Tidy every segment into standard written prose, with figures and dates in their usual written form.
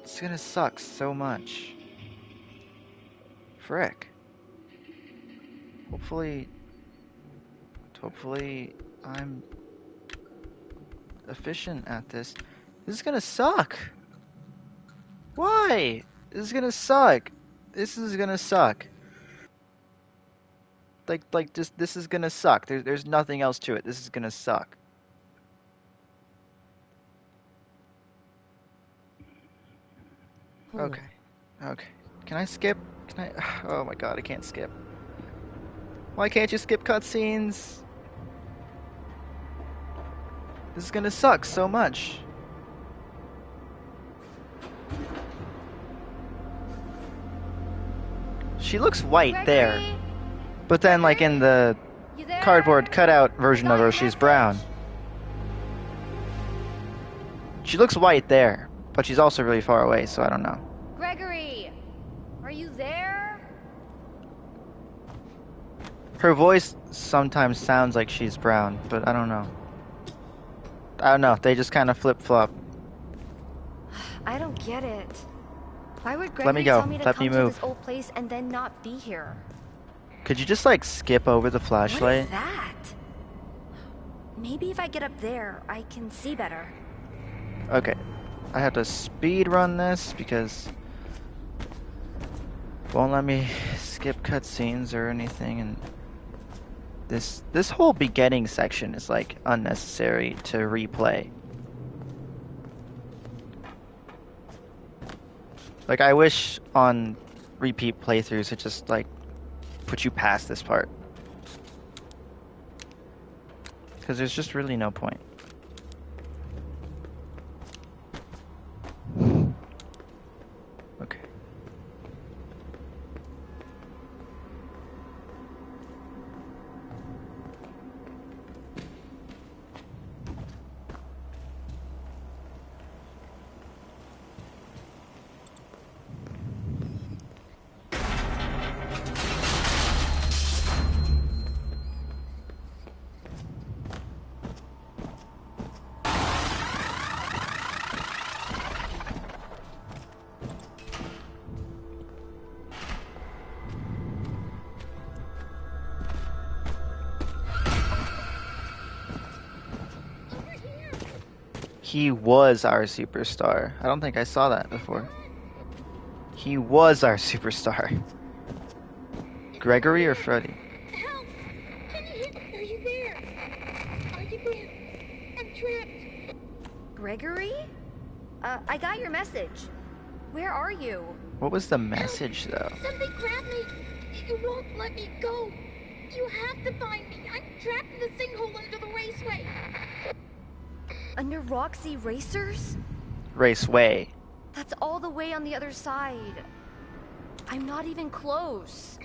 It's gonna suck so much. Frick. Hopefully I'm efficient at this. This is gonna suck. Why? This is gonna suck. This is gonna suck. Like this is gonna suck. There's nothing else to it. This is gonna suck. Okay. Okay. Can I skip? Can I? Oh my god, I can't skip. Why can't you skip cutscenes? This is gonna suck so much. She looks white there. But then, like, in the cardboard cutout version of her, she's brown. She looks white there, but she's also really far away, so I don't know. Gregory, are you there? Her voice sometimes sounds like she's brown, but I don't know. I don't know, they just kind of flip-flop. I don't get it. Why would Gregory Let me go. tell me to Let come me to move. this old place and then not be here? Could you just, like, skip over the flashlight? What is that? Maybe if I get up there, I can see better. Okay. I have to speed run this because it won't let me skip cutscenes or anything, and this whole beginning section is like unnecessary to replay. Like, I wish on repeat playthroughs it just like put you past this part, because there's just really no point. Okay. He was our superstar. I don't think I saw that before. He was our superstar. Gregory or Freddy? Help! Can you hear me? Are you there? Are you there? I'm trapped. Gregory? I got your message. Where are you? What was the message though? Something grabbed me. It won't let me go. You have to find me. I'm trapped in the sinkhole under the raceway. Under Roxy Racers? Raceway. That's all the way on the other side. I'm not even close.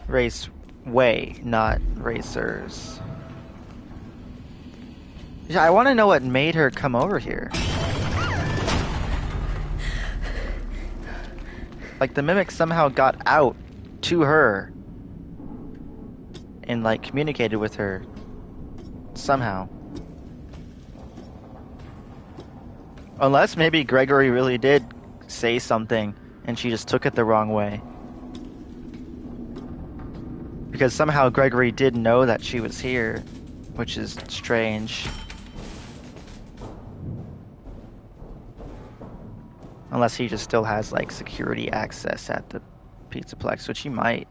Raceway, not racers. Yeah, I want to know what made her come over here. Like, the mimic somehow got out to her and like communicated with her somehow. Unless maybe Gregory really did say something and she just took it the wrong way. Because somehow Gregory did know that she was here, which is strange. Unless he just still has like security access at the Pizzaplex, which he might.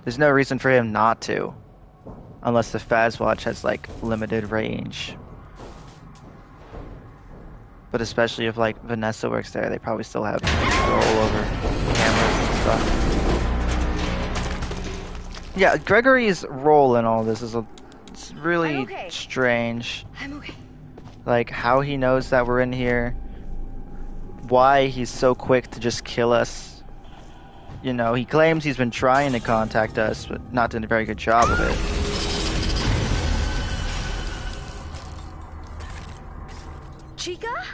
There's no reason for him not to. Unless the Fazwatch has like limited range. But especially if like Vanessa works there, they probably still have control over cameras and stuff. Yeah, Gregory's role in all this is it's really strange. I'm okay. Like how he knows that we're in here. Why he's so quick to just kill us. You know, he claims he's been trying to contact us, but not doing a very good job of it. Chica?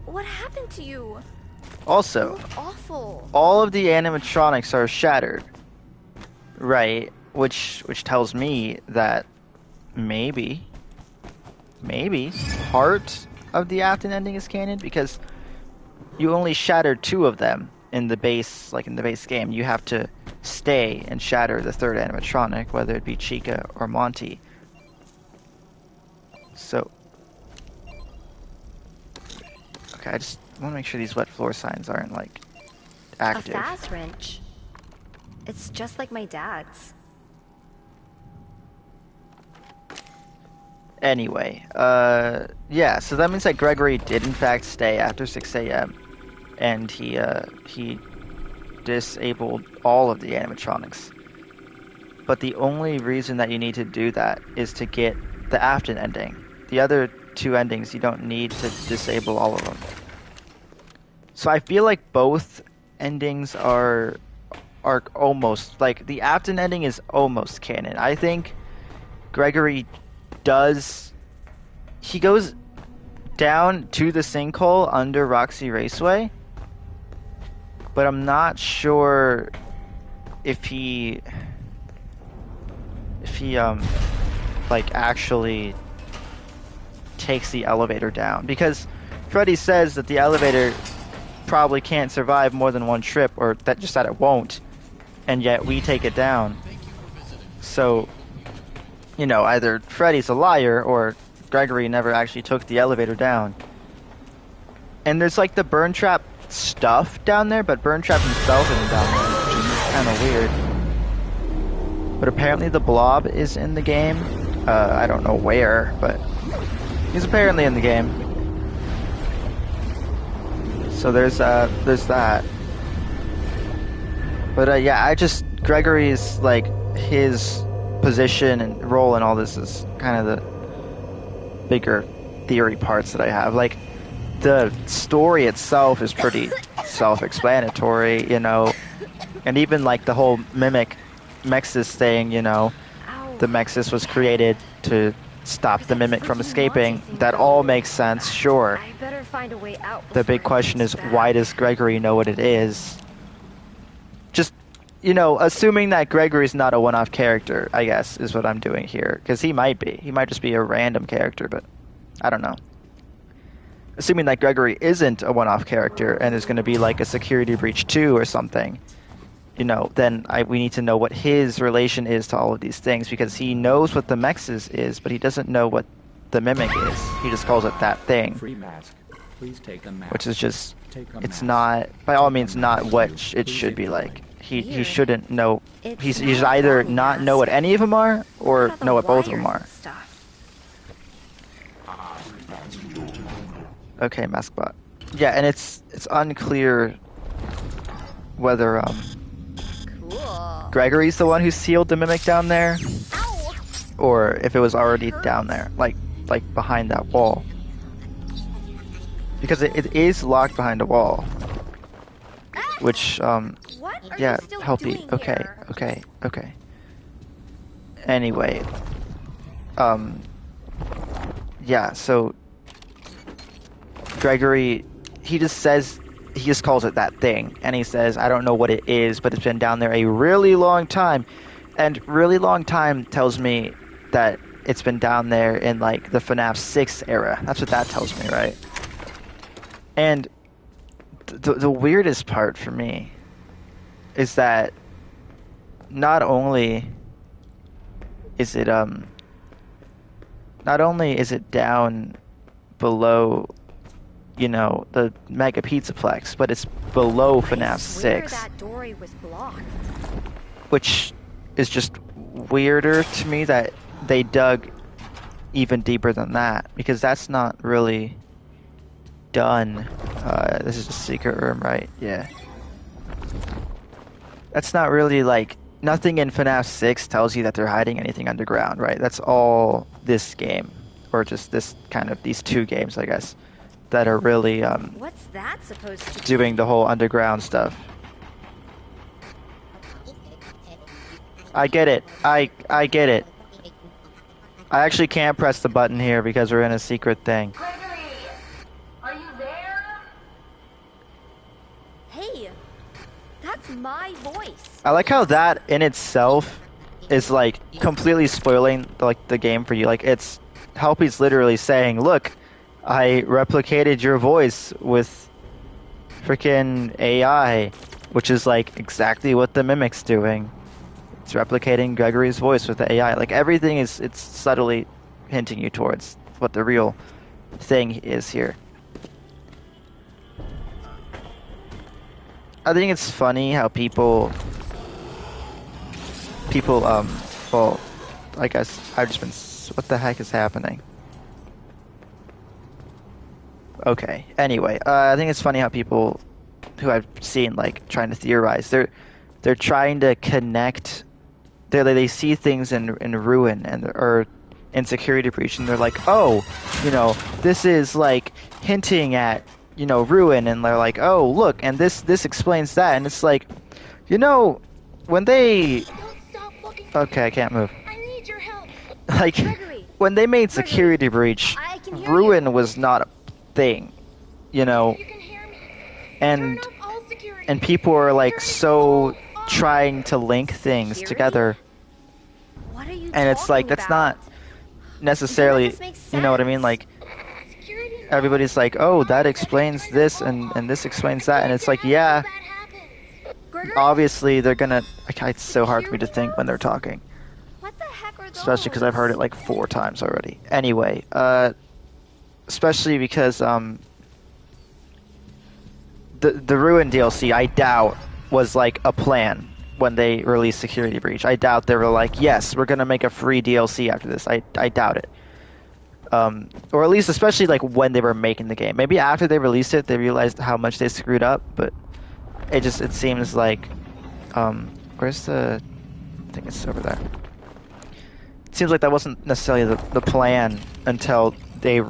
What happened to you? Also, You look awful. all of the animatronics are shattered. Right, which tells me that maybe Hart of the Afton ending is canon, because you only shatter 2 of them in the base, like in the base game. You have to stay and shatter the 3rd animatronic, whether it be Chica or Monty. So, okay, I just want to make sure these wet floor signs aren't like active. A fast wrench. It's just like my dad's. Anyway, yeah, so that means that Gregory did in fact stay after 6 a.m. and he disabled all of the animatronics. But the only reason that you need to do that is to get the Afton ending. The other 2 endings, you don't need to disable all of them. So I feel like both endings are almost, like, the Afton ending is almost canon. I think Gregory he goes down to the sinkhole under Roxy Raceway, but I'm not sure if he like actually takes the elevator down, because Freddy says that the elevator probably can't survive more than 1 trip, or that it won't, and yet we take it down. So, you know, either Freddy's a liar or Gregory never actually took the elevator down. And there's like the Burn Trap stuff down there, but Burn Trap himself isn't down there, which is kind of weird. But apparently the Blob is in the game. I don't know where, but he's apparently in the game. So there's that. But yeah, Gregory's, like, his position and role in all this is kind of the bigger theory parts that I have. Like, the story itself is pretty self-explanatory, you know, and even like the whole Mexis thing, you know, the Mexis was created to stop the mimic from escaping. That all makes sense, sure. I better find a way out. The big question is, why does Gregory know what it is? Just, you know, assuming that Gregory's not a one-off character, I guess, is what I'm doing here. Because he might be. He might just be a random character, but I don't know. Assuming that Gregory isn't a one-off character and is going to be like a Security Breach 2 or something, you know, then we need to know what his relation is to all of these things, because he knows what the Mexis is, but he doesn't know what the Mimic is. He just calls it that thing. Free mask. Please take a mask. Which is just, it's not, by all means, not what it should be like. He shouldn't know. He should either not know what any of them are, or know what both of them are. Okay, Maskbot. Yeah, and it's unclear whether Gregory's the one who sealed the Mimic down there, or if it was already down there, like behind that wall. Because it is locked behind a wall. Which, yeah, Helpy. Okay. Anyway, yeah, so Gregory, he just calls it that thing, and he says, I don't know what it is, but it's been down there a really long time, and really long time tells me that it's been down there in, like, the FNAF 6 era. That's what that tells me, right? And the weirdest part for me is that not only is it down below, you know, the Mega Pizzaplex, but it's below FNAF 6. That doorway was blocked. Which is just weirder to me that they dug even deeper than that, because that's not really done. This is a secret room, right? Yeah. That's not really, like, nothing in FNAF 6 tells you that they're hiding anything underground, right? That's all this game, or just these 2 games, I guess, that are really What's that supposed to doing the whole underground stuff. I get it. I get it. I actually can't press the button here because we're in a secret thing. Gregory, are you there? Hey, that's my voice. I like how that in itself is, like, completely spoiling, like, the game for you. Like, it's Helpy's literally saying, look, I replicated your voice with freaking AI, which is like exactly what the Mimic's doing. It's replicating Gregory's voice with the AI. Like everything it's subtly hinting you towards what the real thing is here. I think it's funny how well, I guess I've just been, what the heck is happening? Okay, anyway, I think it's funny how people who I've seen like trying to theorize, they're trying to connect, they see things in Ruin or in Security Breach, and they're like, oh, this is like hinting at, Ruin, and they're like, oh, look, and this explains that, and it's like, when they, Don't stop looking. okay, I can't move. I need your help. Like, Gregory. when they made Security Breach, I can hear Ruin you. was not a thing, You can hear me. and Turn off all security. and people are like Turn it so all off. trying to link things Security? together, What are you and it's like talking that's about? not necessarily, None of this makes you know what I mean? sense. Like Security knows everybody's like, oh, that if explains you turn this, it all and off. this explains It's that, going and it's to like, happen yeah, till that happens. Gregory? obviously they're gonna. It's so hard for me to think when they're talking, What the heck are those? especially because I've heard it like 4 times already. Anyway, especially because the Ruin DLC, I doubt was like a plan when they released Security Breach. I doubt they were like, yes, we're gonna make a free DLC after this. I doubt it. Or at least, especially like when they were making the game. Maybe after they released it, they realized how much they screwed up. But it seems like, where's the? I think it's over there. It seems like that wasn't necessarily the plan until they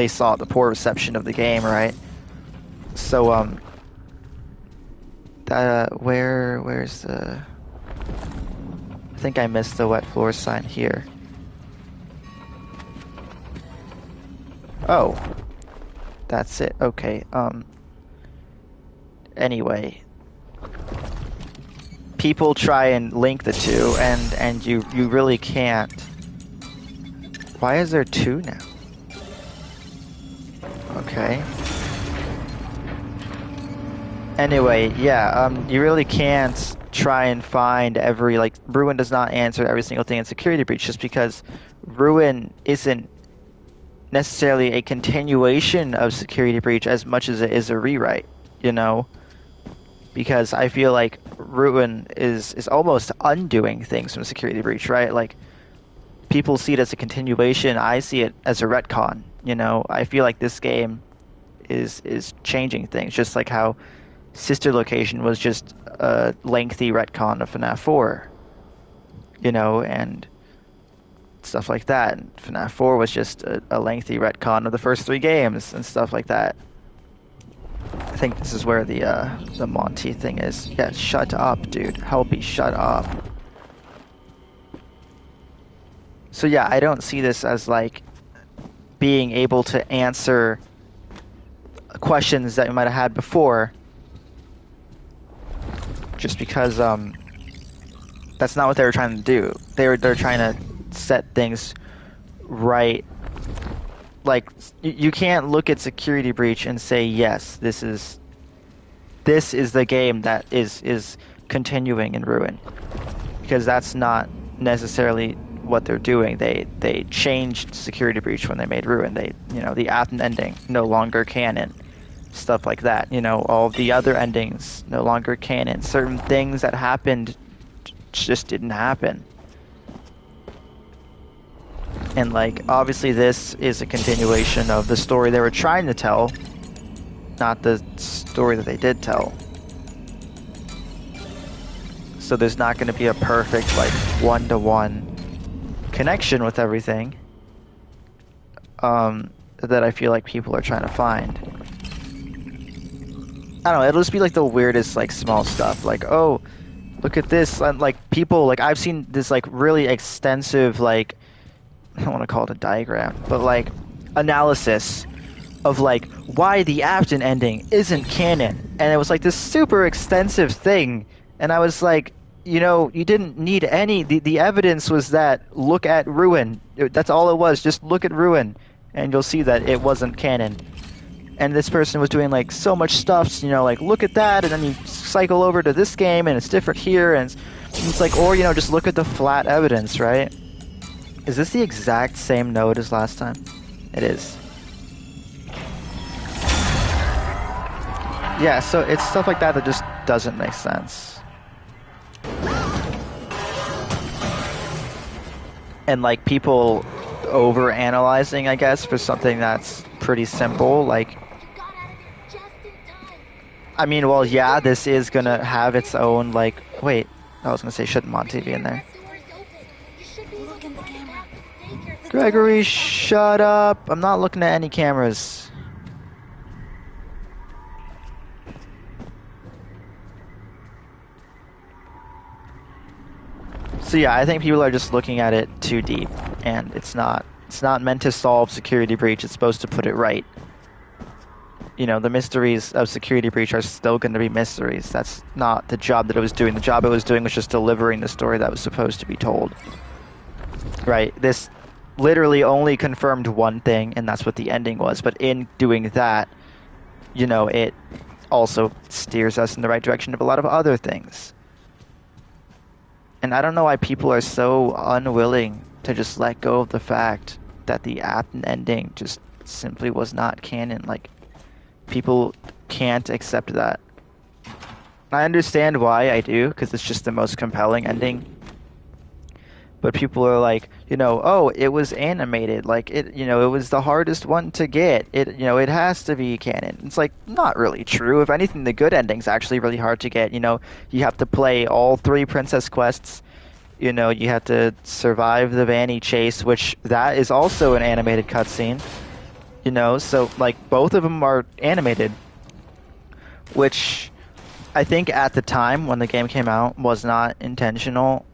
saw the poor reception of the game, right? So where's the? I think I missed the wet floor sign here. Oh, that's it. Okay. Anyway, people try and link the two, and you really can't. Why is there 2 now? Okay. Anyway, yeah, you really can't try and find every, like, Ruin does not answer every single thing in Security Breach just because Ruin isn't necessarily a continuation of Security Breach as much as it is a rewrite, because I feel like Ruin is almost undoing things from Security Breach, right? Like, people see it as a continuation, I see it as a retcon, I feel like this game is changing things, just like how Sister Location was just a lengthy retcon of FNAF 4, and stuff like that. And FNAF 4 was just a lengthy retcon of the first 3 games and stuff like that. I think this is where the Monty thing is. Yeah, shut up, dude. Helpy, shut up. So yeah, I don't see this as like being able to answer questions that you might have had before, just because that's not what they were trying to do. They're trying to set things right. Like, you can't look at Security Breach and say, yes, this is the game that is continuing in Ruin, because that's not necessarily what they're doing. They changed Security Breach when they made Ruin. The Athens ending no longer canon, stuff like that. All of the other endings no longer canon. Certain things that happened just didn't happen. And like, obviously this is a continuation of the story they were trying to tell, not the story that they did tell. So there's not going to be a perfect like one-to-one connection with everything that I feel like people are trying to find. I don't know, it'll just be like the weirdest like small stuff, like, oh, look at this, and like people, like I've seen this like really extensive, like, I don't want to call it a diagram, but like analysis of like why the Afton ending isn't canon, and it was like this super extensive thing, and I was like, you didn't need any, the evidence was that look at Ruin, that's all it was, just look at Ruin, and you'll see that it wasn't canon. And this person was doing like so much stuff, you know, like look at that, and then you cycle over to this game and it's different here, and it's like, or you know, just look at the flat evidence, right? Is this the exact same node as last time? It is. Yeah, so it's stuff like that that just doesn't make sense. And like people over analyzing, I guess, for something that's pretty simple, like You got out of there just in time. I mean, well, yeah, this is gonna have its own, like, wait, I was gonna say shouldn't Monty be in there. That door is open. You should be able to in the find camera. out the stake yourself. Gregory, shut up. I'm not looking at any cameras. So yeah, I think people are just looking at it too deep, and it's not meant to solve security breach, it's supposed to put it right. You know, the mysteries of security breach are still going to be mysteries. That's not the job that it was doing. The job it was doing was just delivering the story that was supposed to be told. Right? This literally only confirmed one thing, and that's what the ending was. But in doing that, you know, it also steers us in the right direction of a lot of other things. And I don't know why people are so unwilling to just let go of the fact that the Appen ending just simply was not canon. Like, people can't accept that. I understand why, I do, because it's just the most compelling ending. But people are like, you know, oh, it was animated, like it, you know, it was the hardest one to get. It, you know, it has to be canon. It's like not really true. If anything, the good ending's actually really hard to get. You know, you have to play all 3 princess quests. You know, you have to survive the Vanny chase, which that is also an animated cutscene. You know, so like both of them are animated, which I think at the time when the game came out was not intentional.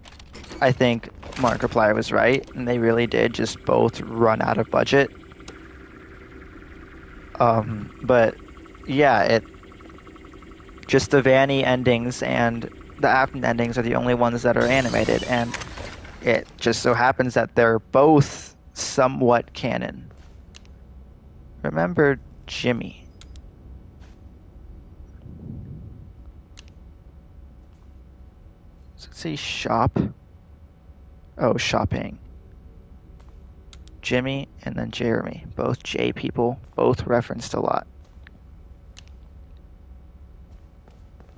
I think Markiplier was right, and they really did just both run out of budget. But yeah, it just the Vanny endings and the Appen endings are the only ones that are animated, and it just so happens that they're both somewhat canon. Remember Jimmy. Does it say shop? Oh, shopping. Jimmy and then Jeremy. Both J people. Both referenced a lot.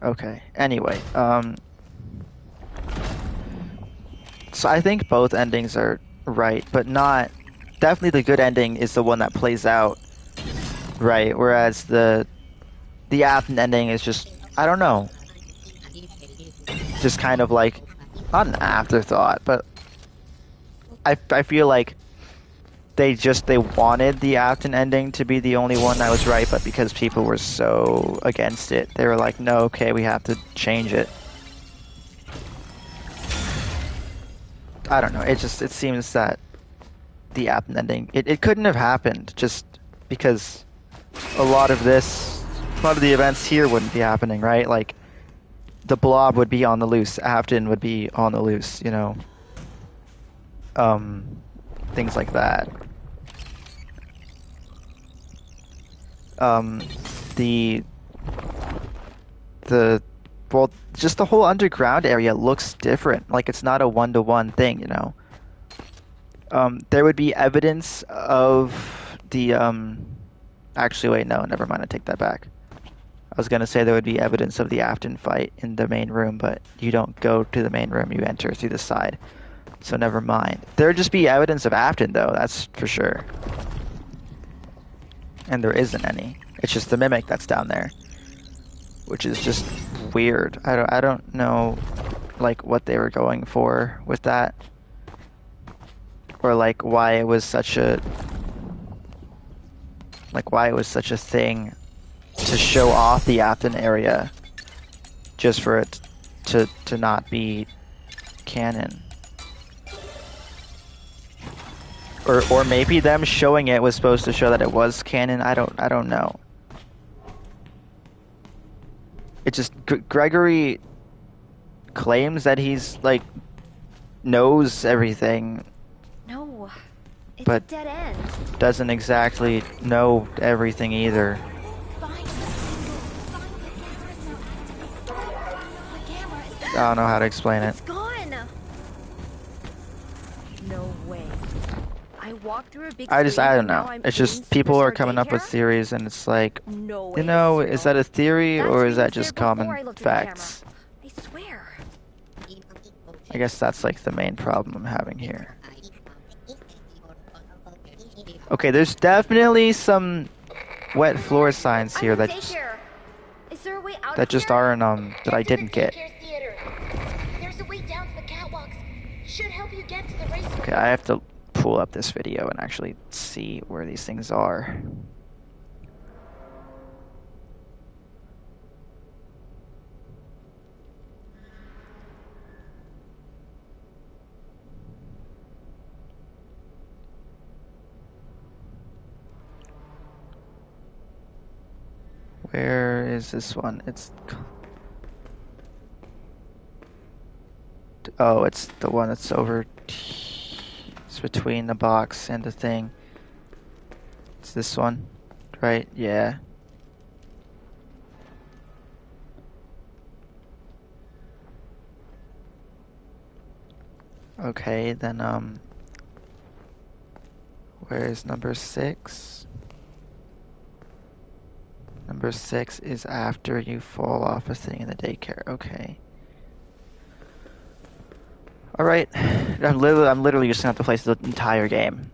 Okay. Anyway, so I think both endings are right, but not... Definitely the good ending is the one that plays out right, whereas the Appen ending is just... I don't know. Just kind of like... Not an afterthought, but... I feel like they wanted the Afton ending to be the only one that was right, but because people were so against it, they were like, no, okay, we have to change it. I don't know, it seems that the Afton ending, it couldn't have happened just because a lot of the events here wouldn't be happening, right? Like, the Blob would be on the loose, Afton would be on the loose, you know? Things like that. Well, just the whole underground area looks different. Like it's not a one-to-one thing, you know. There would be evidence of the actually, wait, no, never mind. I take that back. I was gonna say there would be evidence of the Afton fight in the main room, but you don't go to the main room. You enter through the side. So never mind. There'd just be evidence of Afton, though. That's for sure. And there isn't any. It's just the mimic that's down there, which is just weird. I don't know, like what they were going for with that, or like why it was such a thing to show off the Afton area, just for it to not be canon. Or maybe them showing it was supposed to show that it was canon. I don't know. It just Gregory claims that he's like knows everything. No, It's but a dead end. doesn't exactly know everything either. Find the signal. Find the camera is I don't know how to explain it. It's gone. No way. I walked through a big I screen don't and now know. I'm It's in just people are Superstar coming up with Daycare? theories, and it's like, No way. you know, this is that a theory That or is screen that was there just before I common looked at the camera. facts? I swear. I guess that's like the main problem I'm having here. Okay, there's definitely some wet floor signs I'm here in that daycare. Is there a way out that of just here? aren't that I Get to the didn't get. daycare theater. There's a way down to the catwalks. Should help you get to the race. Okay, I have to pull up this video and actually see where these things are. Where is this one? Oh, it's the one that's over. It's between the box and the thing. It's this one, right? Yeah. Okay, then where is number 6? Number 6 is after you fall off a thing in the daycare. Okay. All right. I'm literally just gonna have to play the entire game.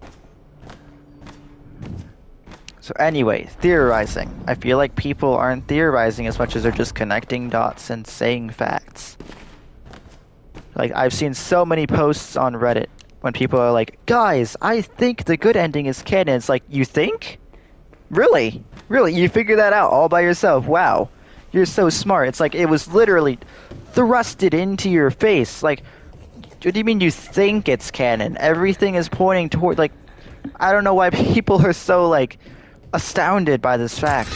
So anyway, theorizing. I feel like people aren't theorizing as much as they're just connecting dots and saying facts. Like, I've seen so many posts on Reddit when people are like, guys, I think the good ending is canon. It's like, you think? Really? Really? You figured that out all by yourself? Wow. You're so smart. It's like, it was literally thrusted into your face. Like, what do you mean you think it's canon? Everything is pointing toward, like, I don't know why people are so, like, astounded by this fact.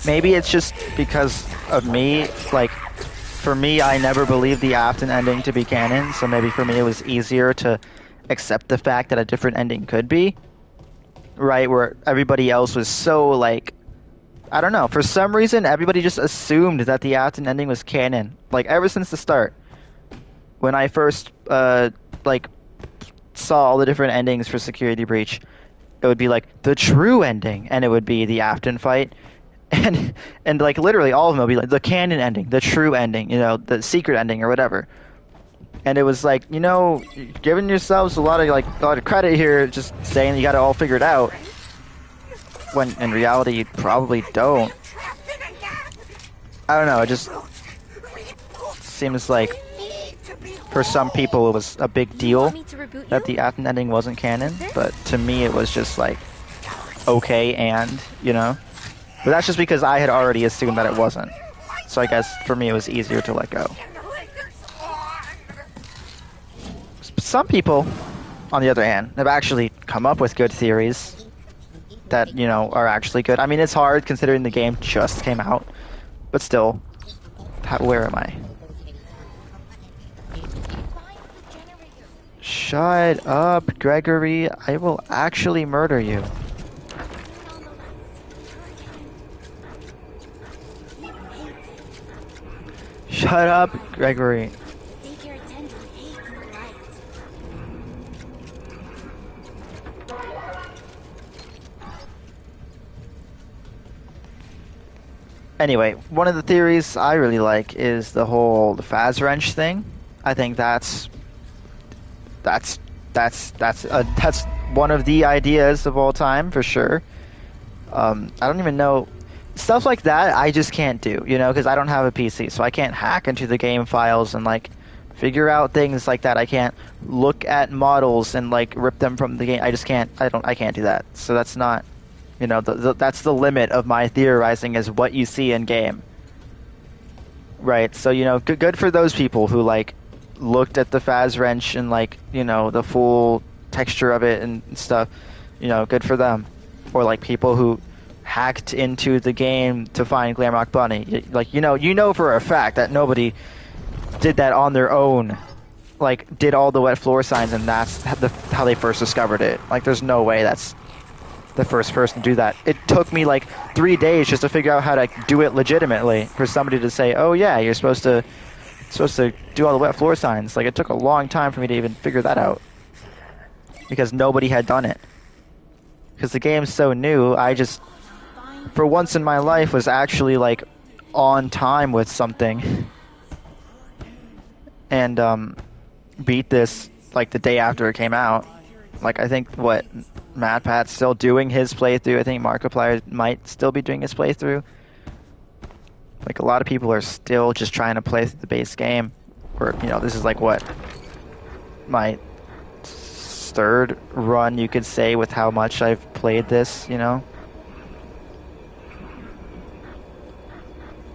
Maybe it's just because of me. Like, for me, I never believed the Afton ending to be canon, so maybe for me it was easier to accept the fact that a different ending could be. Right, where everybody else was so, like, I don't know, for some reason everybody just assumed that the Afton ending was canon. Like, ever since the start. When I first, like, saw all the different endings for Security Breach, it would be like the true ending, and it would be the Afton fight, and like literally all of them would be like the canon ending, the true ending, you know, the secret ending or whatever. And it was like, you know, giving yourselves a lot of credit here, just saying you got it all figured out, when in reality you probably don't. I don't know. It just seems like for some people it was a big deal that the Afton ending wasn't canon, but to me it was just like, okay, and, you know? But that's just because I had already assumed that it wasn't. So I guess for me it was easier to let go. Some people, on the other hand, have actually come up with good theories that, you know, are actually good. I mean, it's hard considering the game just came out, but still, where am I? Shut up, Gregory. I will actually murder you. Shut up, Gregory. Anyway, one of the theories I really like is the whole Phas wrench thing. I think that's one of the ideas of all time for sure. I don't even know stuff like that. I just can't do, you know, because I don't have a PC, so I can't hack into the game files and like figure out things like that. I can't look at models and like rip them from the game. I just can't. I can't do that. So that's not, you know, that's the limit of my theorizing is what you see in game. Right. So, you know, good for those people who like looked at the Phas wrench and like, you know, the full texture of it and stuff, you know, good for them. Or like people who hacked into the game to find Glamrock Bunny. Like, you know for a fact that nobody did that on their own, like did all the wet floor signs and that's how they first discovered it. Like there's no way that's the first person to do that. It took me like 3 days just to figure out how to do it legitimately for somebody to say, "Oh yeah, you're supposed to do all the wet floor signs." Like it took a long time for me to even figure that out because nobody had done it. Because the game's so new, I just for once in my life was actually like on time with something and beat this like the day after it came out. Like I think what MadPat's still doing his playthrough. I think Markiplier might still be doing his playthrough. Like a lot of people are still just trying to play through the base game. Or this is like what my third run you could say with how much I've played this,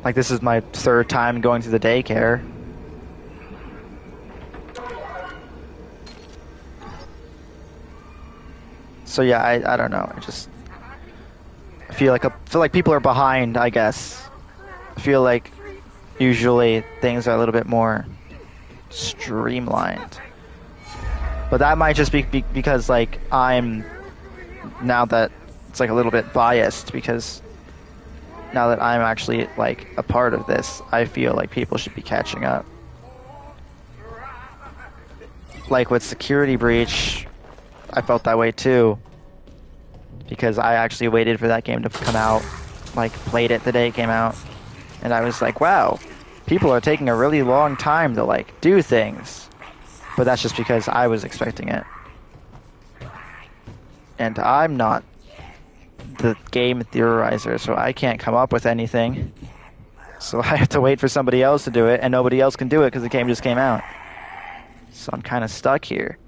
Like this is my third time going to the daycare. So yeah, I don't know. I feel like people are behind, I guess. I feel like usually things are a little bit more streamlined. But that might just be because like I'm now that it's like a little bit biased because now that I'm actually like a part of this, I feel like people should be catching up. Like with Security Breach, I felt that way too. Because I actually waited for that game to come out, like played it the day it came out, and I was like, wow, people are taking a really long time to like do things. But that's just because I was expecting it. And I'm not the game theorizer, so I can't come up with anything. So I have to wait for somebody else to do it, and nobody else can do it because the game just came out. So I'm kind of stuck here.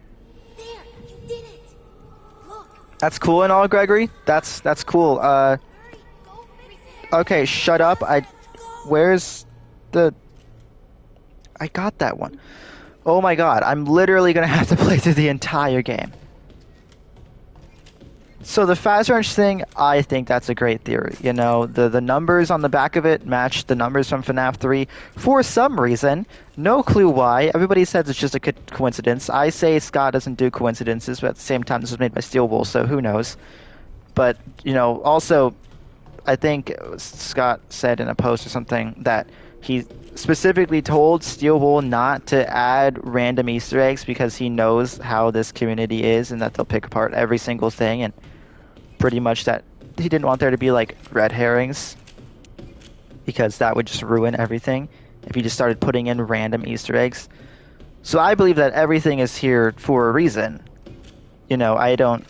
That's cool and all, Gregory. That's cool. Okay, shut up. Where's the... I got that one. Oh my god, I'm literally gonna have to play through the entire game. So the fast wrench thing, I think that's a great theory. The numbers on the back of it match the numbers from FNAF 3 for some reason. No clue why. Everybody says it's just a coincidence. I say Scott doesn't do coincidences, but at the same time, this was made by Steel Wool, so who knows. But, also, I think Scott said in a post or something that he specifically told Steel Wool not to add random Easter eggs because he knows how this community is and that they'll pick apart every single thing, and pretty much that he didn't want there to be like red herrings because that would just ruin everything if you just started putting in random Easter eggs. So I believe that everything is here for a reason. I don't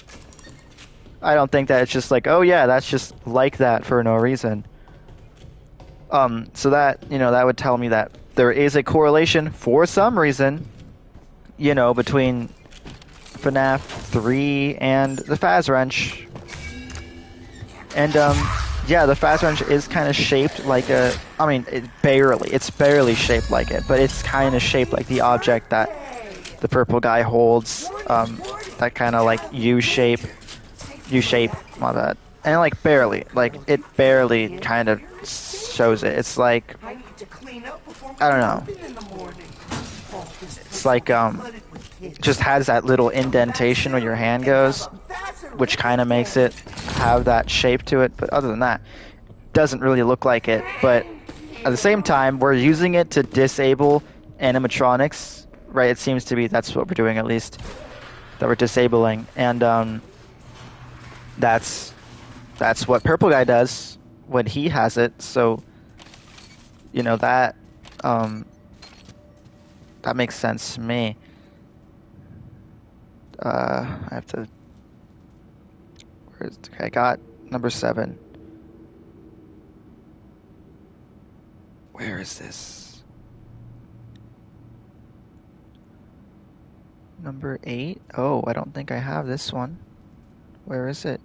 think that it's just like, oh yeah, that's just like that for no reason. So that, that would tell me that there is a correlation for some reason, between FNAF 3 and the Faz Wrench. And, yeah, the Faz Wrench is kind of shaped like it's barely shaped like it, but it's kind of shaped like the object that the purple guy holds, that kind of like U-shape, my bad. And like barely kind of shows it. It's like, I don't know. It's like, just has that little indentation where your hand goes, which kind of makes it have that shape to it. But other than that, doesn't really look like it. But at the same time, we're using it to disable animatronics, right? It seems to be that's what we're doing, at least, that we're disabling. And that's what Purple Guy does when he has it. So, that makes sense to me. I have to... Okay, I got number 7. Where is this? Number 8? Oh, I don't think I have this one. Where is it?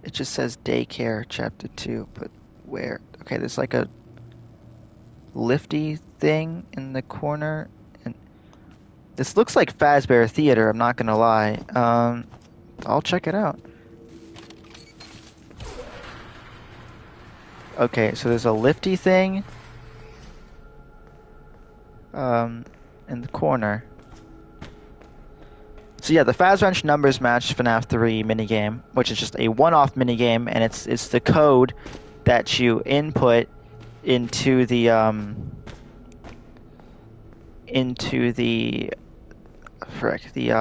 It just says Daycare Chapter 2, but where? Okay, there's like a lifty thing in the corner. And this looks like Fazbear Theater, I'm not gonna lie. I'll check it out. Okay, so there's a lifty thing. in the corner. So yeah, the Faz Wrench numbers match FNAF 3 minigame, which is just a one-off minigame, and it's the code that you input into the frick, the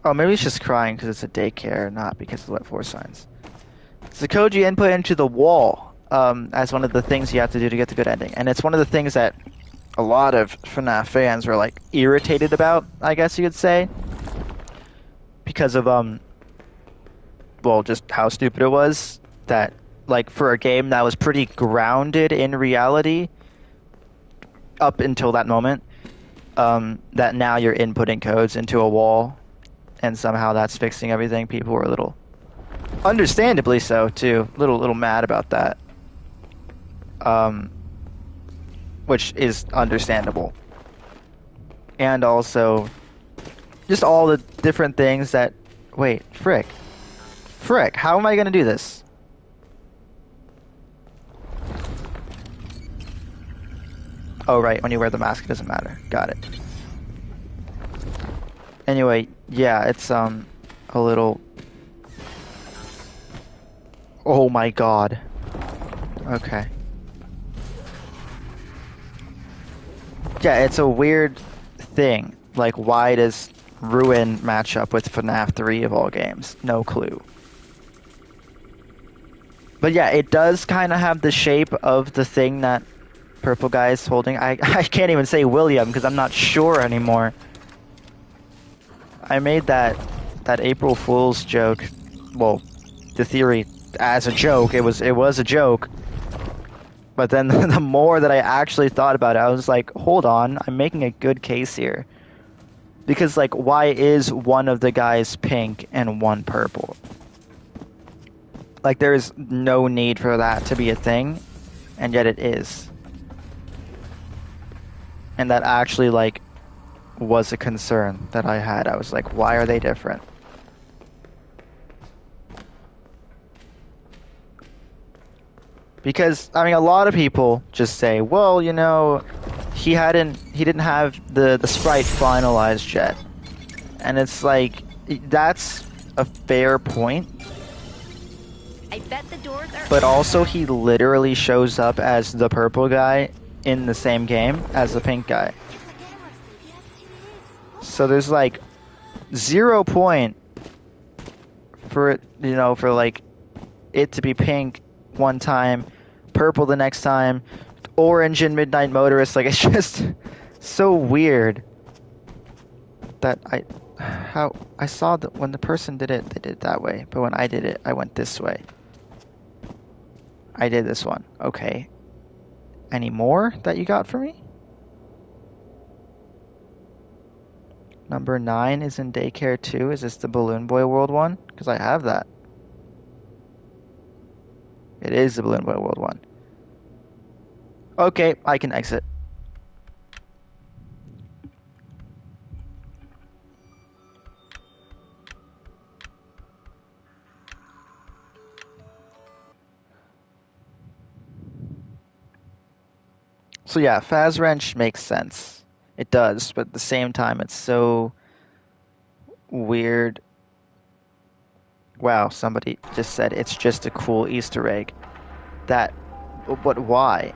oh, maybe it's just crying because it's a daycare, not because of the wet floor signs. It's the code you input into the wall as one of the things you have to do to get the good ending, and it's one of the things that a lot of FNAF fans were like irritated about, I guess you could say, because of well, just how stupid it was. That, like, for a game that was pretty grounded in reality up until that moment, that now you're inputting codes into a wall, and somehow that's fixing everything. People were a little, understandably so too, little mad about that. Which is understandable. And also, just all the different things that... Wait, frick, how am I gonna do this? Oh, right, when you wear the mask, it doesn't matter. Got it. Anyway, yeah, it's, a little... Oh my god. Okay. Yeah, it's a weird thing. Like, why does Ruin match up with FNAF 3 of all games? No clue. But yeah, it does kind of have the shape of the thing that purple guy is holding. I can't even say William because I'm not sure anymore. I made that April Fool's joke. Well, the theory as a joke. It was a joke. But then the more that I actually thought about it, I was like, hold on, I'm making a good case here. Because, like, why is one of the guys pink and one purple? Like, there's no need for that to be a thing, and yet it is. And that actually, like, was a concern that I had. I was like, why are they different? Because, I mean, a lot of people just say, well, you know, he didn't have the sprite finalized yet. And it's like, that's a fair point. I bet the doors are... But also, he literally shows up as the purple guy in the same game as the pink guy. So there's, like, 0 point for it, you know, for, like, it to be pink one time, purple the next time, orange in Midnight Motorist. Like, it's just so weird that I saw that when the person did it, they did it that way, but when I did it, I went this way. I did this one. Okay. Any more that you got for me? Number 9 is in daycare 2. Is this the Balloon Boy World one? Because I have that. It is the Balloon Boy World one. Okay, I can exit. So yeah, Faz Wrench makes sense. It does, but at the same time, it's so weird. Wow, somebody just said it's just a cool Easter egg. But why?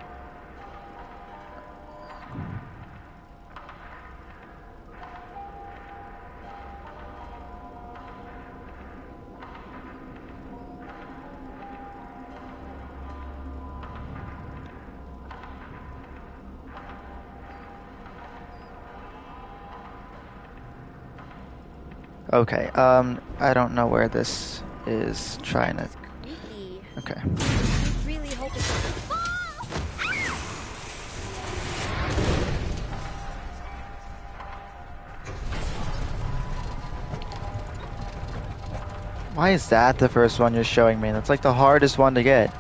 Okay, I don't know where this is trying to... Creepy. Okay. I really hope it's... Why is that the first one you're showing me? That's like the hardest one to get.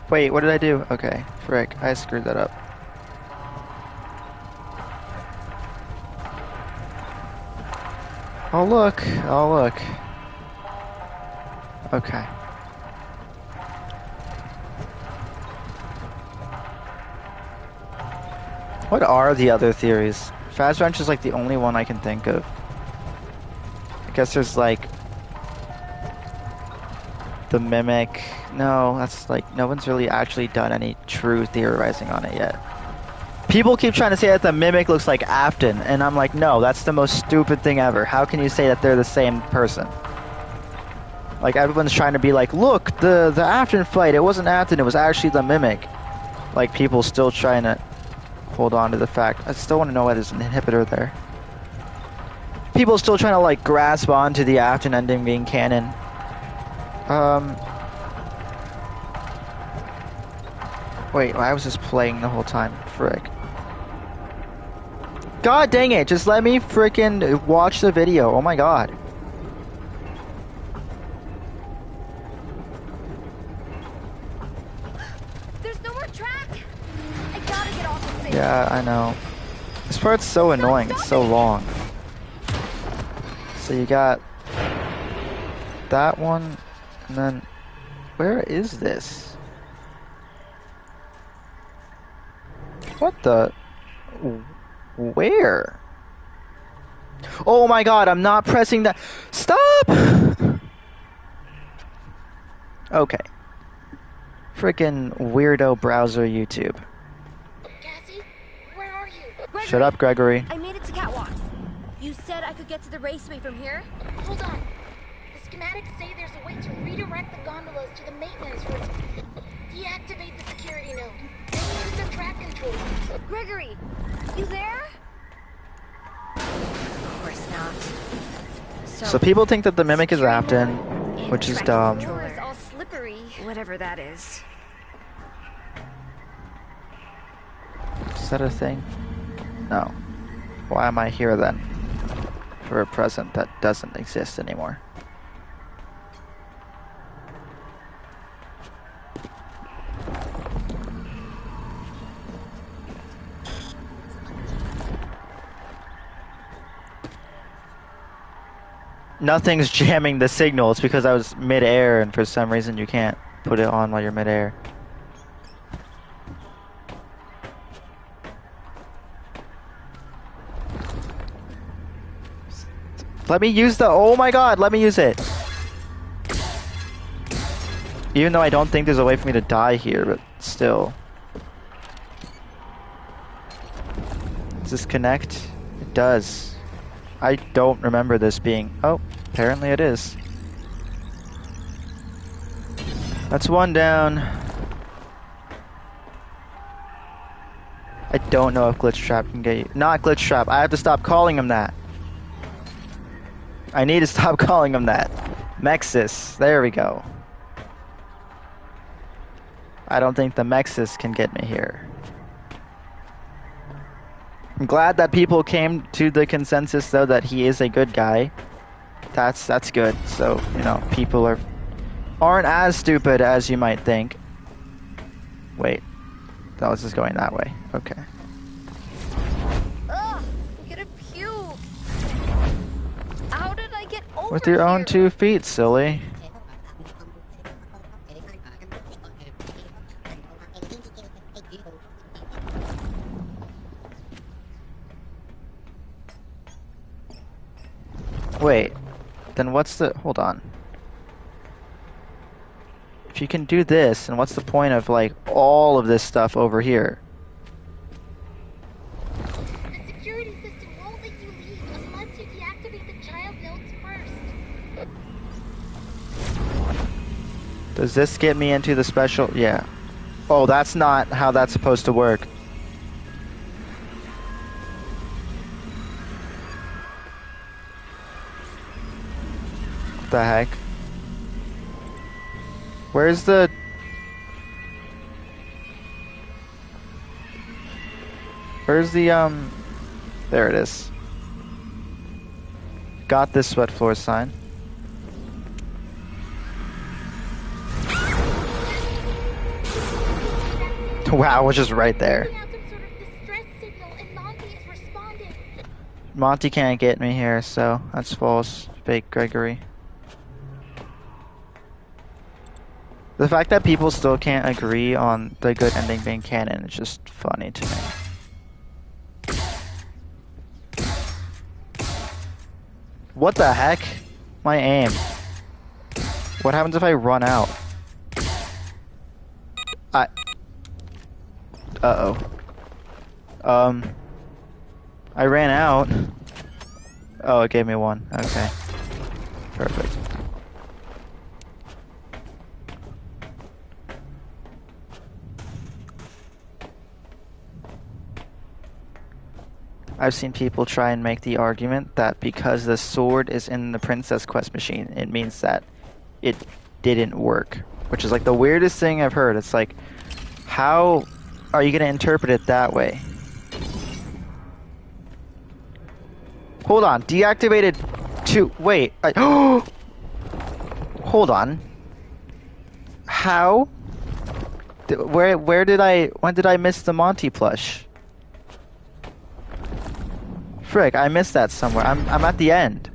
Wait, what did I do? Okay, frick, I screwed that up. Oh look, oh look. Okay. What are the other theories? Fazbench is like the only one I can think of. I guess there's like the Mimic. No, that's like no one's really actually done any true theorizing on it yet. People keep trying to say that the Mimic looks like Afton, and I'm like, no, that's the most stupid thing ever. How can you say that they're the same person? Like everyone's trying to be like, look, the Afton fight, it wasn't Afton, it was actually the Mimic. Like people still trying to hold on to the fact. I still want to know why there's an inhibitor there. People still trying to like grasp onto the Afton ending being canon. Wait, I was just playing the whole time. Frick. God dang it, just let me frickin' watch the video. Oh my god. There's no more track. I gotta get off this thing. Yeah, I know. This part's so annoying, it's so long. So you got that one, and then where is this? What the? Where? Oh my god, I'm not pressing that. Stop! Okay. Frickin' weirdo browser YouTube. Cassie, where are you? Gregory, Shut up, Gregory. I made it to Catwalks. You said I could get to the raceway from here? Hold on. The schematics say there's a way to redirect the gondolas to the maintenance room. Deactivate the security node. Then use the track controls. Gregory, you there? Of course not. So people think that the Mimic is security Afton, node which is and dumb. track controller is all slippery. Whatever that is. Is that a thing? No. Why am I here then? For a present that doesn't exist anymore. Nothing's jamming the signal. It's because I was mid-air and for some reason you can't put it on while you're mid-air. Let me use the... Oh my god, let me use it! Even though I don't think there's a way for me to die here, but still. Does this connect? It does. I don't remember this being... Oh, apparently it is. That's one down. I don't know if Glitch Trap can get you. Not Glitch Trap. I have to stop calling him that. I need to stop calling him that. Mexis. There we go. I don't think the Mexis can get me here. I'm glad that people came to the consensus though that he is a good guy. That's good. So, you know, people aren't as stupid as you might think. Wait. That was just going that way. Okay. Ugh, I'm gonna puke. How did I get over With your own here? 2 feet, silly. Wait, then what's the... Hold on. If you can do this, then what's the point of, like, all of this stuff over here? The security system won't let you leave unless you deactivate the child nodes first. Does this get me into the special... Yeah. Oh, that's not how that's supposed to work. What the heck? Where's the... Where's the, There it is. Got this wet floor sign. Wow, it was just right there. Sending out some sort of distress signal and Monty is responding. Monty can't get me here, so that's false. Fake Gregory. The fact that people still can't agree on the good ending being canon is just funny to me. What the heck? My aim. What happens if I run out? Uh-oh. I ran out. Oh, it gave me one. Okay. Perfect. I've seen people try and make the argument that because the sword is in the Princess Quest machine, it means that it didn't work. Which is like the weirdest thing I've heard. It's like, how are you going to interpret it that way? Hold on. Deactivated 2. Wait. Hold on. How? When did I miss the Monty plush? Frick, I missed that somewhere. I'm at the end.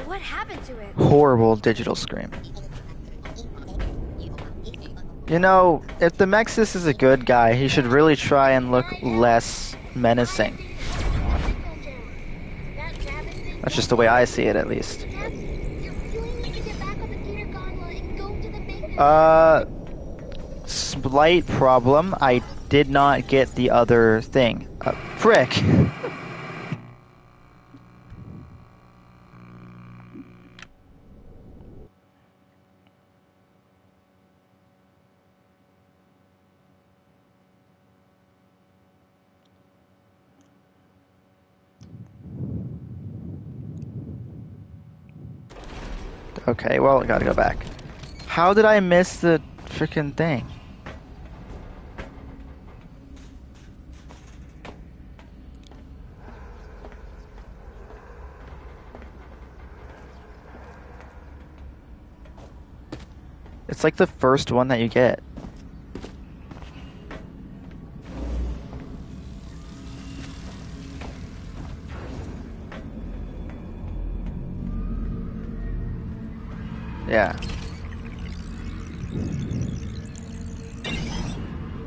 What happened to it? Horrible digital scream. You know, if the Mexis is a good guy, he should really try and look less menacing. That's just the way I see it, at least. Slight problem. I did not get the other thing. Frick. Okay, well, I gotta go back. How did I miss the frickin' thing? It's like the first one that you get. Yeah.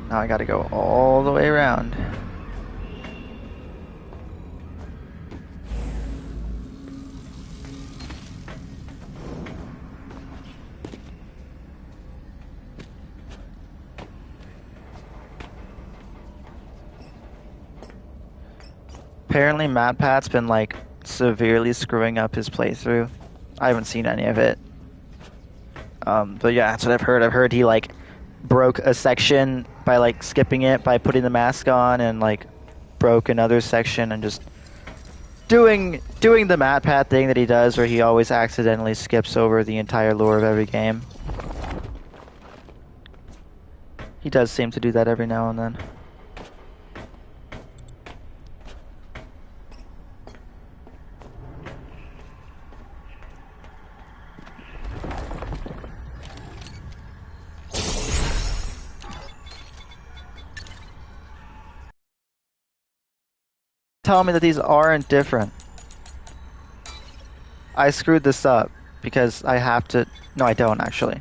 Now I gotta go all the way around. Apparently MatPat's been like severely screwing up his playthrough. I haven't seen any of it. But yeah, that's what I've heard. I've heard he like broke a section by like skipping it by putting the mask on, and like broke another section and just doing the MatPat thing that he does, where he always accidentally skips over the entire lore of every game. He does seem to do that every now and then. Tell me that these aren't different. I screwed this up because I have to. No, I don't actually.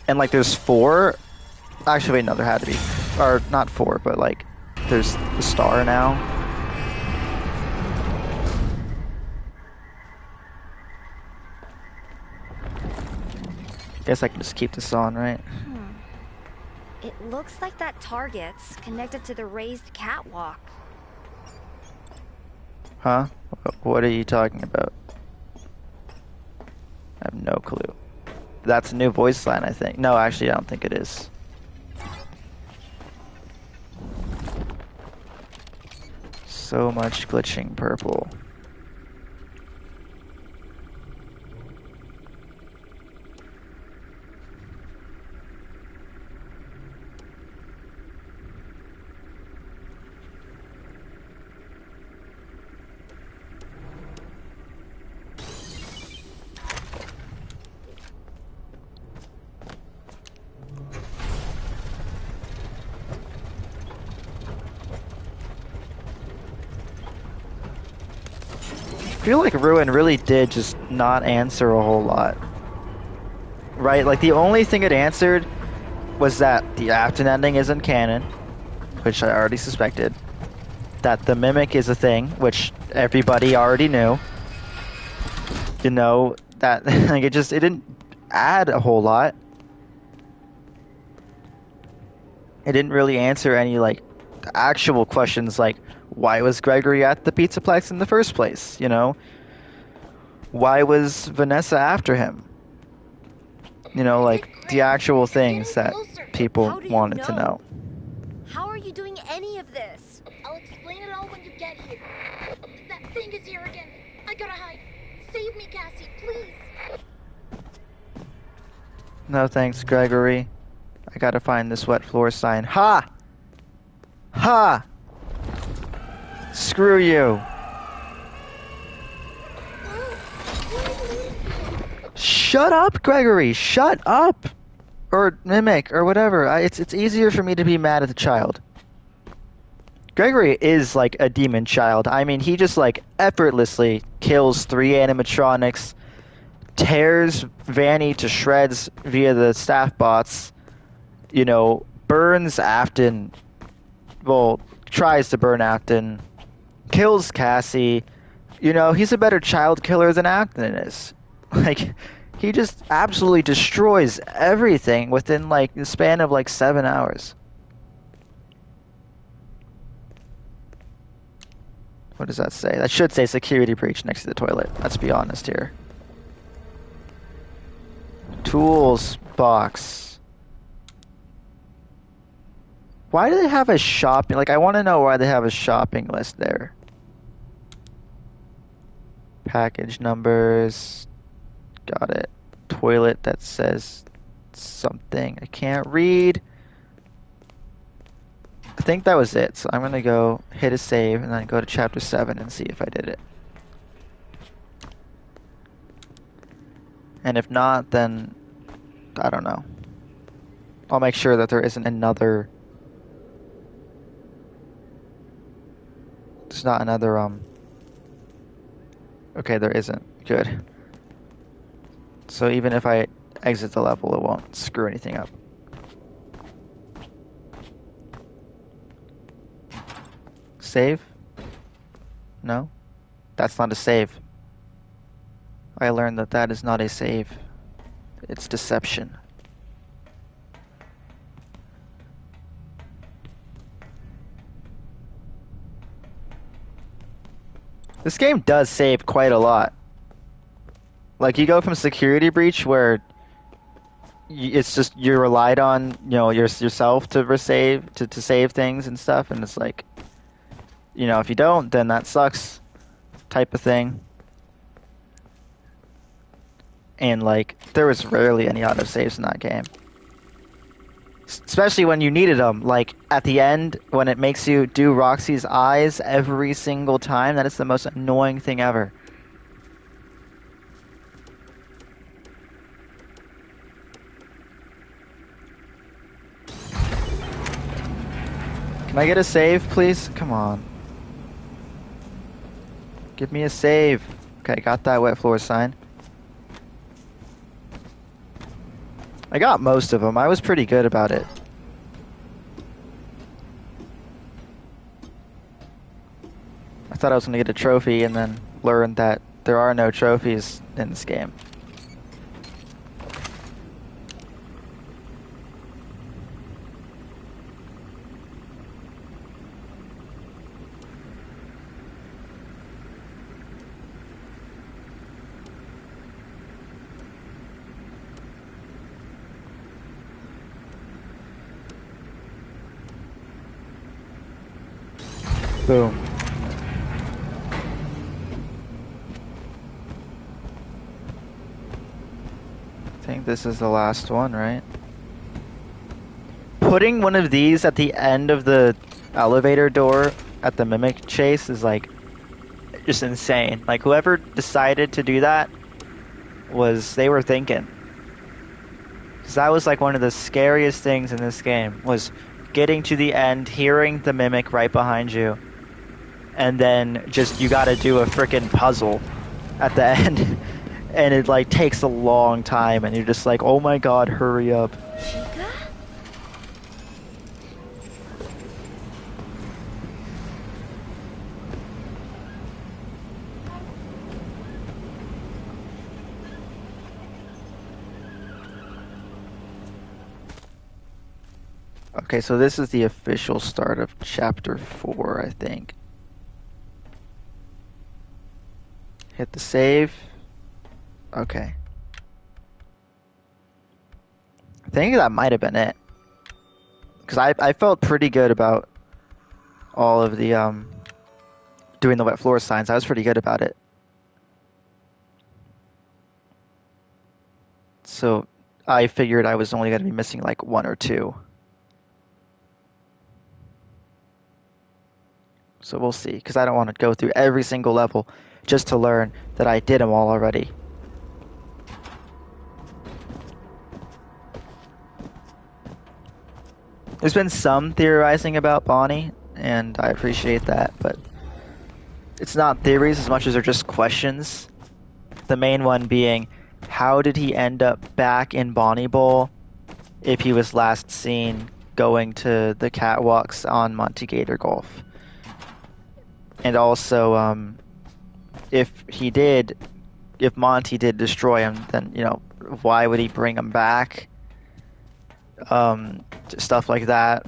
And like, there's 4. Actually, wait, no, there had to be, or not 4, but like, there's the star now. Guess I can just keep this on, right? It looks like that target's connected to the raised catwalk. Huh? What are you talking about? I have no clue. That's a new voice line, I think. No, actually, I don't think it is. So much glitching purple. feel like Ruin really did just not answer a whole lot. Right? Like, the only thing it answered was that the Afton ending isn't canon, which I already suspected. That the Mimic is a thing, which everybody already knew. You know, that, like, it didn't add a whole lot. It didn't really answer any, like, actual questions, like, why was Gregory at the Pizzaplex in the first place, you know? Why was Vanessa after him? You know, like, the actual things that people How do you wanted to know. How are you doing any of this? I'll explain it all when you get here. That thing is here again. I gotta hide. Save me, Cassie, please. No thanks, Gregory. I gotta find this wet floor sign. Ha! Ha! Screw you. Shut up, Gregory! Shut up! Or Mimic, or whatever. It's easier for me to be mad at the child. Gregory is like a demon child. I mean, he just like effortlessly kills 3 animatronics, tears Vanny to shreds via the staff bots, you know, burns Afton, well, tries to burn Afton, kills Cassie. You know, he's a better child killer than Afton is. Like, he just absolutely destroys everything within like the span of like 7 hours. What does that say? That should say security breach next to the toilet. Let's be honest here. Tools box. Why do they have a shopping... Like, I want to know why they have a shopping list there. Package numbers. Got it. Toilet that says something. I can't read. I think that was it. So I'm going to go hit a save and then go to chapter 7 and see if I did it. And if not, then I don't know. I'll make sure that there isn't another... There's not another, Okay, there isn't. Good. So even if I exit the level, it won't screw anything up. Save? No? That's not a save. I learned that that is not a save. It's deception. This game does save quite a lot. Like, you go from security breach where it's just you relied on, you know, yourself to save things and stuff, and it's like, you know, if you don't, then that sucks type of thing. And like, there was rarely any autosaves in that game. Especially when you needed them. Like, at the end, when it makes you do Roxy's eyes every single time, that is the most annoying thing ever. Can I get a save, please? Come on. Give me a save. Okay, got that wet floor sign. I got most of them. I was pretty good about it. I thought I was going to get a trophy and then learn that there are no trophies in this game. Boom. I think this is the last one, right? Putting one of these at the end of the elevator door at the Mimic chase is like just insane. Like, whoever decided to do that they were thinking. Because that was like one of the scariest things in this game, was getting to the end, hearing the Mimic right behind you, and then just you gotta do a freaking puzzle at the end, and it like takes a long time, and you're just like, oh my god, hurry up. Chica? Okay, so this is the official start of chapter 4, I think. Hit the save. Okay. I think that might have been it. Because I felt pretty good about all of the, doing the wet floor signs. I was pretty good about it. So I figured I was only going to be missing like 1 or 2. So we'll see, because I don't want to go through every single level just to learn that I did them all already. There's been some theorizing about Bonnie, and I appreciate that, but it's not theories as much as they're just questions. The main one being, how did he end up back in Bonnie Bowl if he was last seen going to the catwalks on Monty Gator Golf? And also, if Monty did destroy him, then, why would he bring him back? Stuff like that.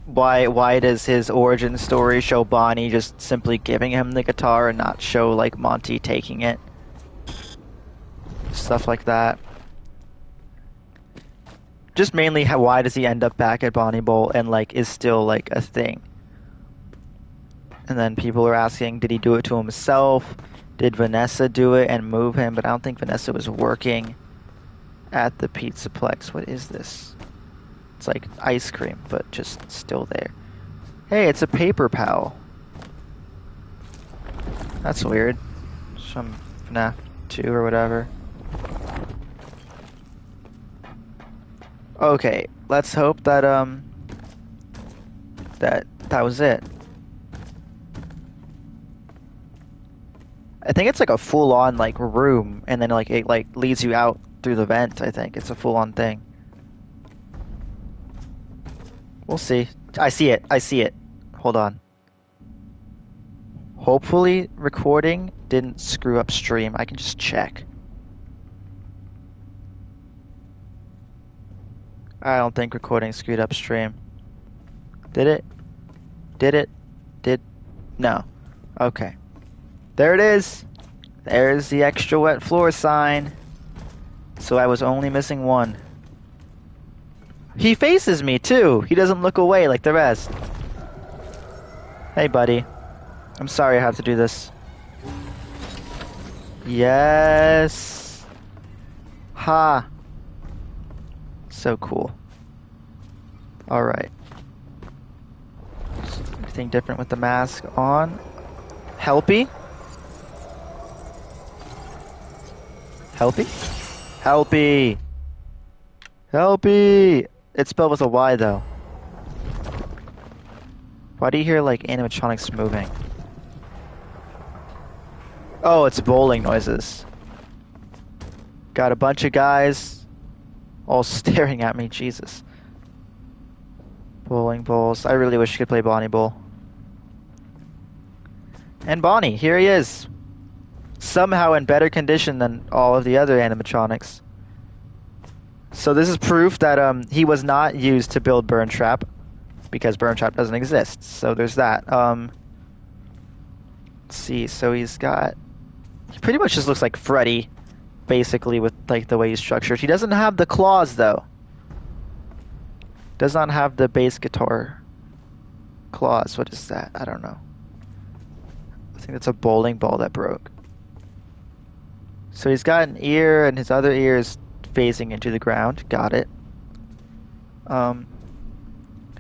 Why does his origin story show Bonnie just simply giving him the guitar and not show, like, Monty taking it? Stuff like that. Just mainly, why does he end up back at Bonnie Bowl and, like, is still, like, a thing? And then people are asking, did he do it to himself? Did Vanessa do it and move him? But I don't think Vanessa was working at the Pizzaplex. What is this? It's like ice cream, but just still there. Hey, it's a paper pal. That's weird. Some FNAF 2 or whatever. Okay, let's hope that that was it. I think it's like a full-on like room, and then like it like leads you out through the vent. I think it's a full-on thing. We'll see. I see it. I see it. Hold on. Hopefully recording didn't screw up stream. I can just check. I don't think recording screwed up stream. Did it? Did it? No. Okay. There it is. There's the extra wet floor sign. So I was only missing 1. He faces me too. He doesn't look away like the rest. Hey, buddy. I'm sorry I have to do this. Yes. Ha. So cool. Alright. Anything different with the mask on? Helpy? Helpy? Helpy! Helpy! It's spelled with a Y though. Why do you hear like animatronics moving? Oh, it's bowling noises. Got a bunch of guys all staring at me, Jesus. Bowling balls. I really wish you could play Bonnie Bowl. And Bonnie, here he is. Somehow in better condition than all of the other animatronics. So this is proof that he was not used to build Burn Trap, because Burn Trap doesn't exist. So there's that. Let's see. So he pretty much just looks like Freddy, basically, with like the way he's structured. He doesn't have the claws though. Does not have the bass guitar claws. What is that? I don't know. I think it's a bowling ball that broke. So he's got an ear, and his other ear is facing into the ground. Got it.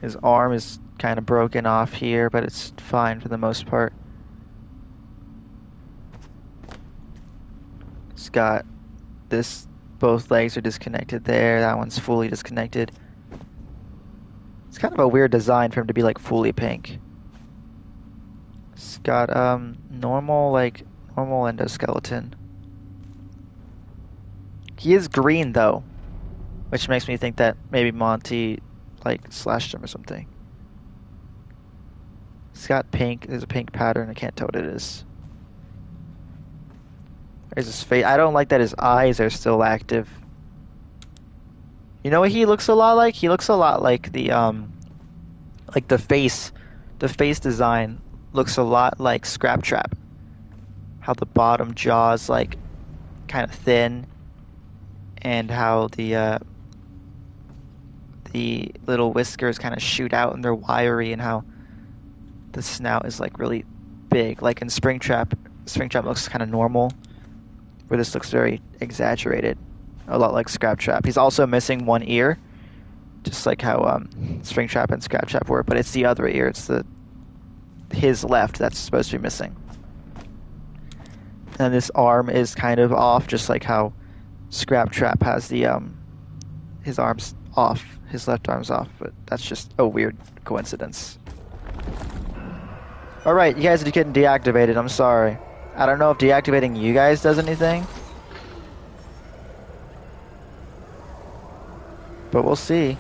His arm is kind of broken off here, but it's fine for the most part. He's got this, both legs are disconnected there. That one's fully disconnected. It's kind of a weird design for him to be like fully pink. It's got normal endoskeleton. He is green though, which makes me think that maybe Monty like slashed him or something. It's got pink. There's a pink pattern. I can't tell what it is. There's his face. I don't like that his eyes are still active. You know what he looks a lot like? He looks a lot like the face. The face design looks a lot like Scrap Trap. How the bottom jaw's like kind of thin, and how the little whiskers kind of shoot out and they're wiry, and how the snout is like really big. Like in Springtrap looks kind of normal, where this looks very exaggerated, a lot like Scrap Trap. He's also missing one ear, just like how Springtrap and Scrap Trap were, but it's the other ear. It's his left that's supposed to be missing. And this arm is kind of off, just like how Scrap Trap has his arms off, his left arm's off, but that's just a weird coincidence. Alright, you guys are getting deactivated, I'm sorry. I don't know if deactivating you guys does anything, but we'll see.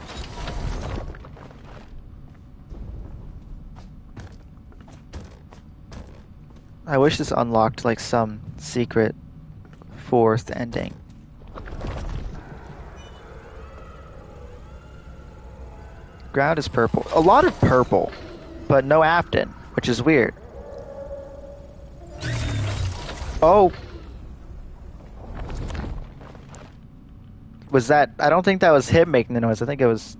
I wish this unlocked like some secret fourth ending. Ground is purple. A lot of purple, but no Afton, which is weird. Oh. Was that... I don't think that was him making the noise. I think it was...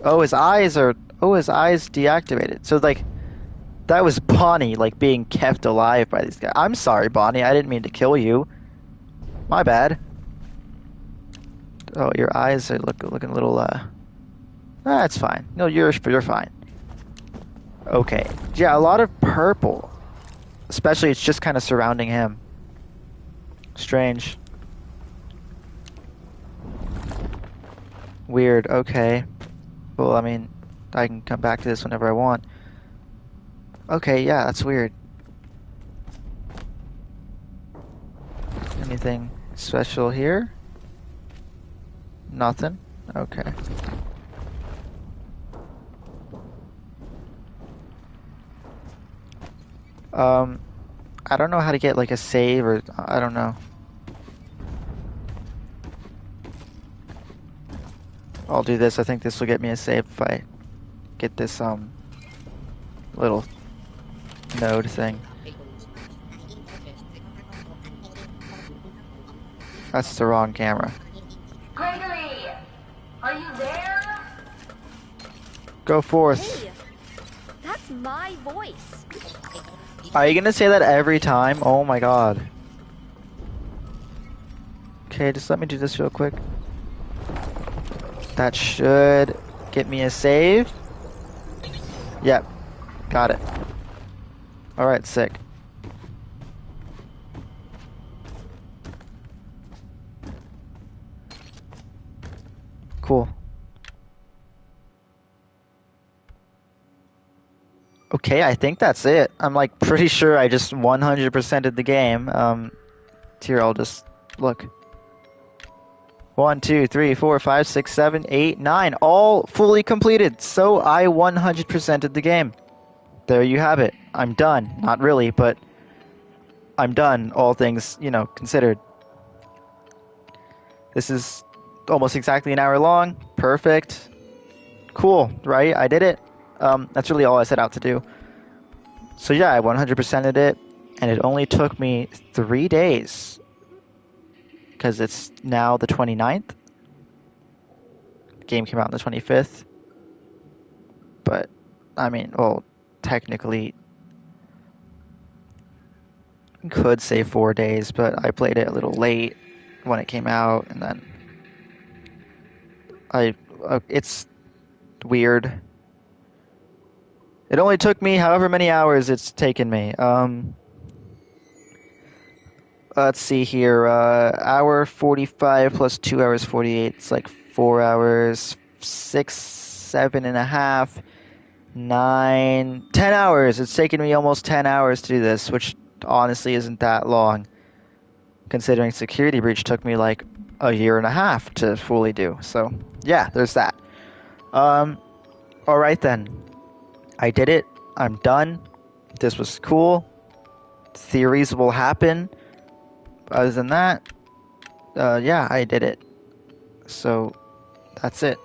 Oh, his eyes are... Oh, his eyes deactivated. So, like, that was Bonnie, like, being kept alive by these guys. I'm sorry, Bonnie. I didn't mean to kill you. My bad. Oh, your eyes are looking a little, it's fine. No, you're fine. Okay. Yeah, a lot of purple. Especially, it's just kind of surrounding him. Strange. Weird, okay. Well, I mean, I can come back to this whenever I want. Okay, yeah, that's weird. Anything special here? Nothing? Okay. I don't know how to get like a save, or I don't know. I'll do this. I think this will get me a save if I get this little node thing. That's the wrong camera. Gregory, are you there? Go forth. Hey, that's my voice. Are you gonna say that every time? Oh my god. Okay, just let me do this real quick. That should get me a save. Yep, got it. Alright, sick. Cool. Okay, I think that's it. I'm like pretty sure I just 100%ed the game. Here, I'll just look. 1, 2, 3, 4, 5, 6, 7, 8, 9, all fully completed. So I 100%ed the game. There you have it. I'm done. Not really, but I'm done, all things, you know, considered. This is almost exactly an hour long. Perfect. Cool, right? I did it. That's really all I set out to do. So yeah, I 100%ed it, and it only took me 3 days. Because it's now the 29th. The game came out on the 25th. But, I mean, well, technically, could say 4 days, but I played it a little late when it came out, and then it's weird. It only took me however many hours it's taken me. Let's see here. Hour 45 plus 2 hours 48. It's like 4 hours, 6, 7.5, 9, 10 hours. It's taken me almost 10 hours to do this, which honestly isn't that long, considering Security Breach took me like a year and a half to fully do. So, yeah, there's that. All right then. I did it. I'm done. This was cool. Theories will happen. Other than that, yeah, I did it. So, that's it.